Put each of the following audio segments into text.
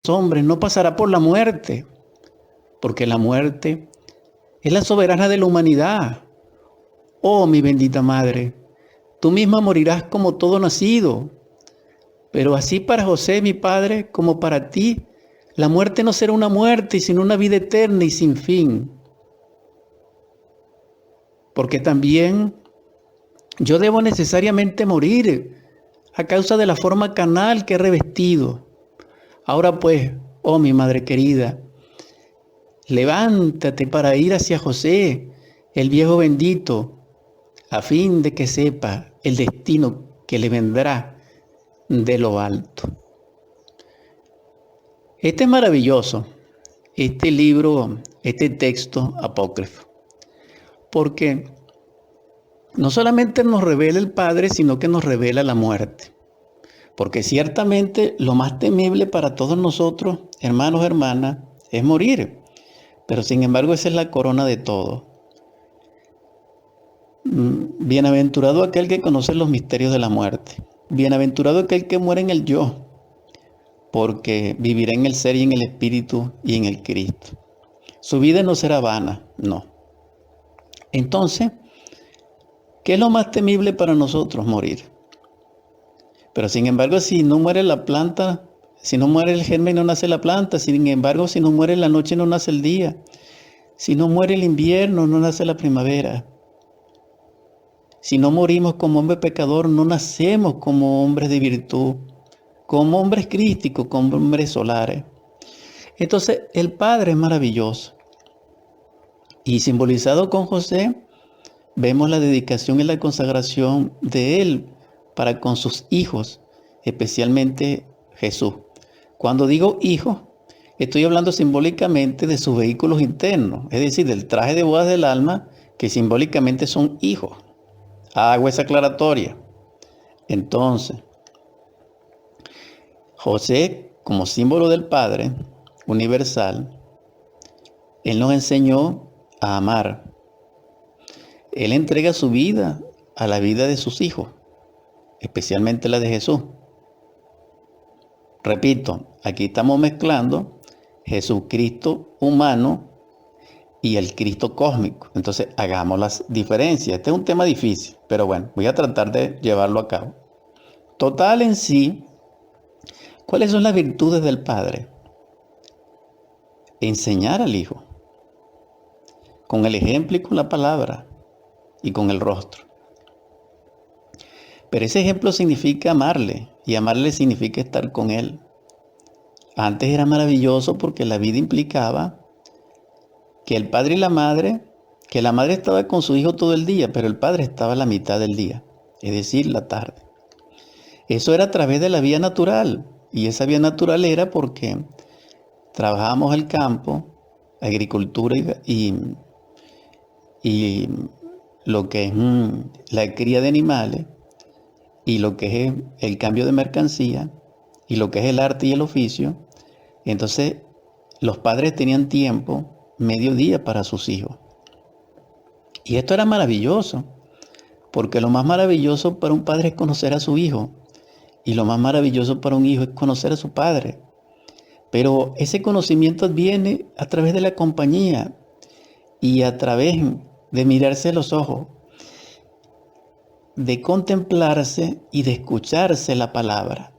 hombres no pasará por la muerte, porque la muerte es la soberana de la humanidad. Oh, mi bendita madre, tú misma morirás como todo nacido, pero así para José, mi padre, como para ti, la muerte no será una muerte, sino una vida eterna y sin fin. Porque también yo debo necesariamente morir a causa de la forma carnal que he revestido. Ahora pues, oh mi madre querida, levántate para ir hacia José, el viejo bendito, a fin de que sepa el destino que le vendrá de lo alto. Este es maravilloso, este libro, este texto apócrifo, porque no solamente nos revela el Padre, sino que nos revela la muerte. Porque ciertamente lo más temible para todos nosotros, hermanos, hermanas, es morir. Pero sin embargo esa es la corona de todo. Bienaventurado aquel que conoce los misterios de la muerte. Bienaventurado aquel que muere en el yo, porque vivirá en el ser y en el espíritu y en el Cristo. Su vida no será vana, no. Entonces, ¿qué es lo más temible para nosotros? Morir. Pero sin embargo, si no muere la planta, si no muere el germen, no nace la planta. Sin embargo, si no muere la noche, no nace el día. Si no muere el invierno, no nace la primavera. Si no morimos como hombre pecador, no nacemos como hombres de virtud, como hombres crísticos, como hombres solares. Entonces, el Padre es maravilloso. Y simbolizado con José, vemos la dedicación y la consagración de él para con sus hijos, especialmente Jesús. Cuando digo hijo, estoy hablando simbólicamente de sus vehículos internos, es decir, del traje de bodas del alma, que simbólicamente son hijos. Hago esa aclaratoria. Entonces, José, como símbolo del Padre universal, él nos enseñó a amar. Él entrega su vida a la vida de sus hijos, especialmente la de Jesús. Repito, aquí estamos mezclando Jesucristo humano y el Cristo cósmico. Entonces, hagamos las diferencias. Este es un tema difícil, pero bueno, voy a tratar de llevarlo a cabo. Total en sí, ¿cuáles son las virtudes del Padre? Enseñar al Hijo, con el ejemplo y con la palabra y con el rostro. Pero ese ejemplo significa amarle, y amarle significa estar con Él. Antes era maravilloso porque la vida implicaba que el padre y la madre, que la madre estaba con su hijo todo el día, pero el padre estaba a la mitad del día, es decir, la tarde. Eso era a través de la vía natural, y esa vía natural era porque trabajábamos el campo, agricultura y lo que es la cría de animales, y lo que es el cambio de mercancía, y lo que es el arte y el oficio. Entonces, los padres tenían tiempo, mediodía para sus hijos. Y esto era maravilloso, porque lo más maravilloso para un padre es conocer a su hijo, y lo más maravilloso para un hijo es conocer a su padre. Pero ese conocimiento viene a través de la compañía y a través de mirarse a los ojos, de contemplarse y de escucharse la palabra.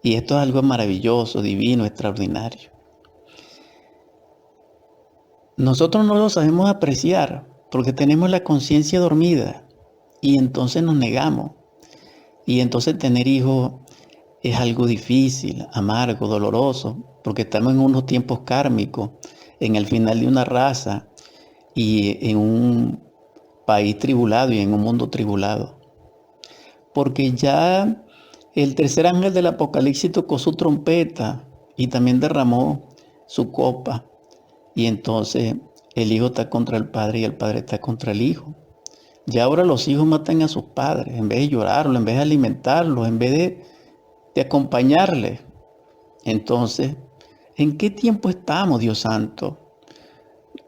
Y esto es algo maravilloso, divino, extraordinario. Nosotros no lo sabemos apreciar porque tenemos la conciencia dormida y entonces nos negamos. Y entonces tener hijos es algo difícil, amargo, doloroso, porque estamos en unos tiempos kármicos, en el final de una raza y en un país tribulado y en un mundo tribulado. Porque ya el tercer ángel del Apocalipsis tocó su trompeta y también derramó su copa. Y entonces el hijo está contra el padre y el padre está contra el hijo. Ya ahora los hijos matan a sus padres en vez de llorarlos, en vez de alimentarlos, en vez de acompañarles. Entonces, ¿en qué tiempo estamos, Dios santo?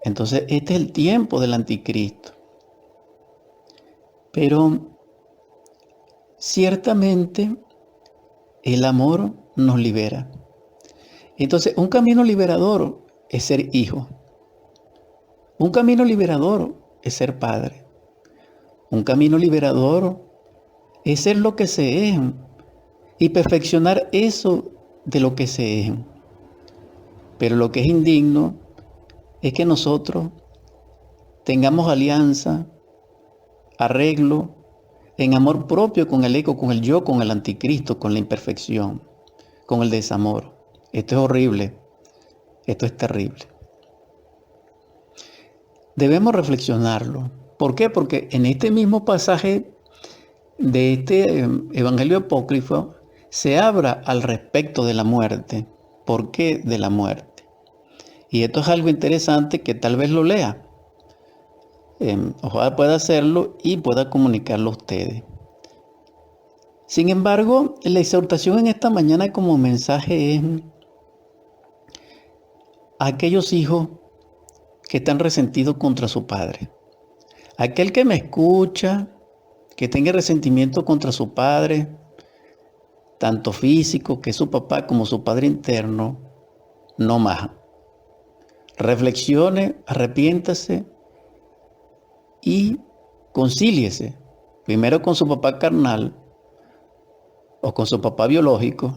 Entonces, este es el tiempo del anticristo. Pero ciertamente el amor nos libera. Entonces, un camino liberador es ser hijo. Un camino liberador es ser padre. Un camino liberador es ser lo que se es y perfeccionar eso de lo que se es. Pero lo que es indigno es que nosotros tengamos alianza, arreglo, en amor propio con el ego, con el yo, con el anticristo, con la imperfección, con el desamor. Esto es horrible, esto es terrible. Debemos reflexionarlo. ¿Por qué? Porque en este mismo pasaje de este evangelio apócrifo se habla al respecto de la muerte. ¿Por qué de la muerte? Y esto es algo interesante que tal vez lo lea. Ojalá pueda hacerlo y pueda comunicarlo a ustedes. Sin embargo, la exhortación en esta mañana como mensaje es a aquellos hijos que están resentidos contra su padre. Aquel que me escucha, que tenga resentimiento contra su padre, tanto físico, que es su papá, como su padre interno, no más. Reflexione, arrepiéntase y concíliese. Primero con su papá carnal o con su papá biológico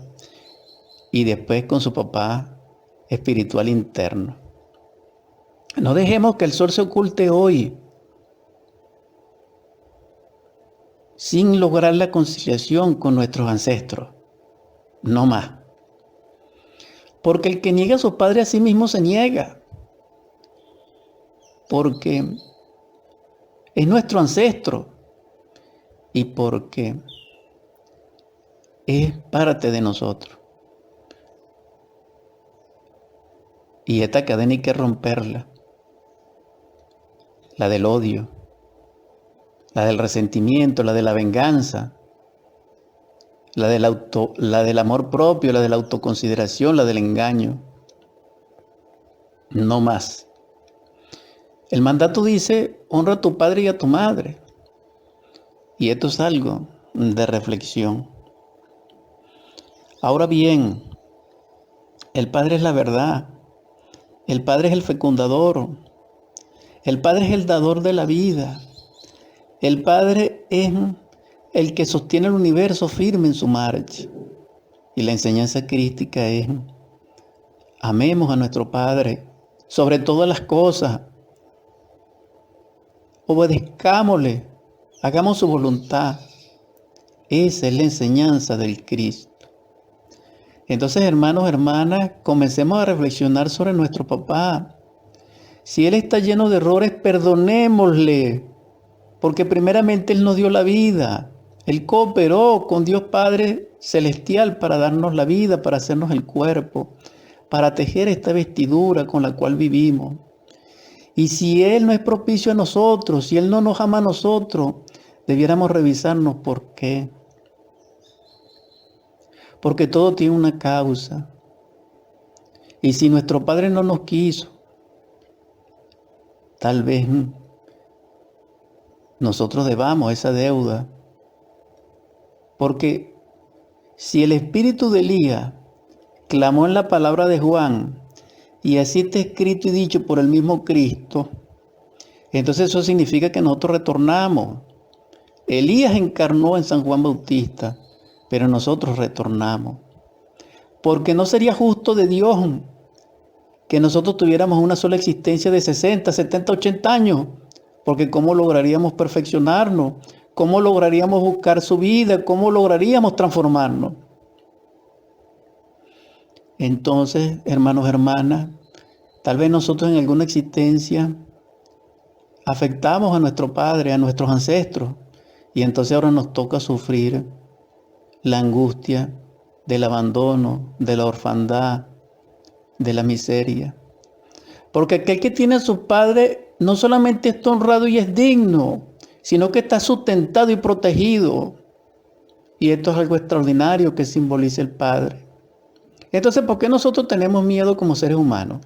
y después con su papá espiritual interno. No dejemos que el sol se oculte hoy sin lograr la conciliación con nuestros ancestros. No más. Porque el que niega a su padre a sí mismo se niega. Porque es nuestro ancestro y porque es parte de nosotros. Y esta cadena hay que romperla. La del odio, la del resentimiento, la de la venganza, la del amor propio, la de la autoconsideración, la del engaño. No más. El mandato dice, honra a tu padre y a tu madre. Y esto es algo de reflexión. Ahora bien, el padre es la verdad. El padre es el fecundador. El padre es el dador de la vida. El padre es el que sostiene el universo firme en su marcha. Y la enseñanza crística es, amemos a nuestro Padre sobre todas las cosas. Obedezcámosle, hagamos su voluntad. Esa es la enseñanza del Cristo. Entonces, hermanos, hermanas, comencemos a reflexionar sobre nuestro papá. Si él está lleno de errores, perdonémosle, porque primeramente él nos dio la vida. Él cooperó con Dios Padre Celestial para darnos la vida, para hacernos el cuerpo, para tejer esta vestidura con la cual vivimos. Y si Él no es propicio a nosotros, si Él no nos ama a nosotros, debiéramos revisarnos por qué. Porque todo tiene una causa. Y si nuestro Padre no nos quiso, tal vez nosotros debamos esa deuda. Porque si el espíritu de Elías clamó en la palabra de Juan, y así está escrito y dicho por el mismo Cristo, entonces eso significa que nosotros retornamos. Elías encarnó en San Juan Bautista, pero nosotros retornamos. Porque no sería justo de Dios que nosotros tuviéramos una sola existencia de 60, 70, 80 años, porque ¿cómo lograríamos perfeccionarnos? ¿Cómo lograríamos buscar su vida? ¿Cómo lograríamos transformarnos? Entonces, hermanos, hermanas, tal vez nosotros en alguna existencia afectamos a nuestro padre, a nuestros ancestros, y entonces ahora nos toca sufrir la angustia del abandono, de la orfandad, de la miseria. Porque aquel que tiene a su padre no solamente está honrado y es digno, sino que está sustentado y protegido. Y esto es algo extraordinario que simboliza el Padre. Entonces, ¿por qué nosotros tenemos miedo como seres humanos?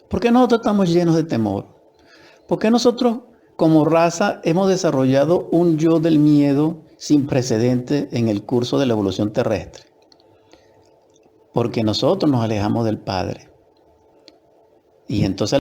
¿Por qué nosotros estamos llenos de temor? ¿Por qué nosotros como raza hemos desarrollado un yo del miedo sin precedente en el curso de la evolución terrestre? porque nosotros nos alejamos del Padre. Y entonces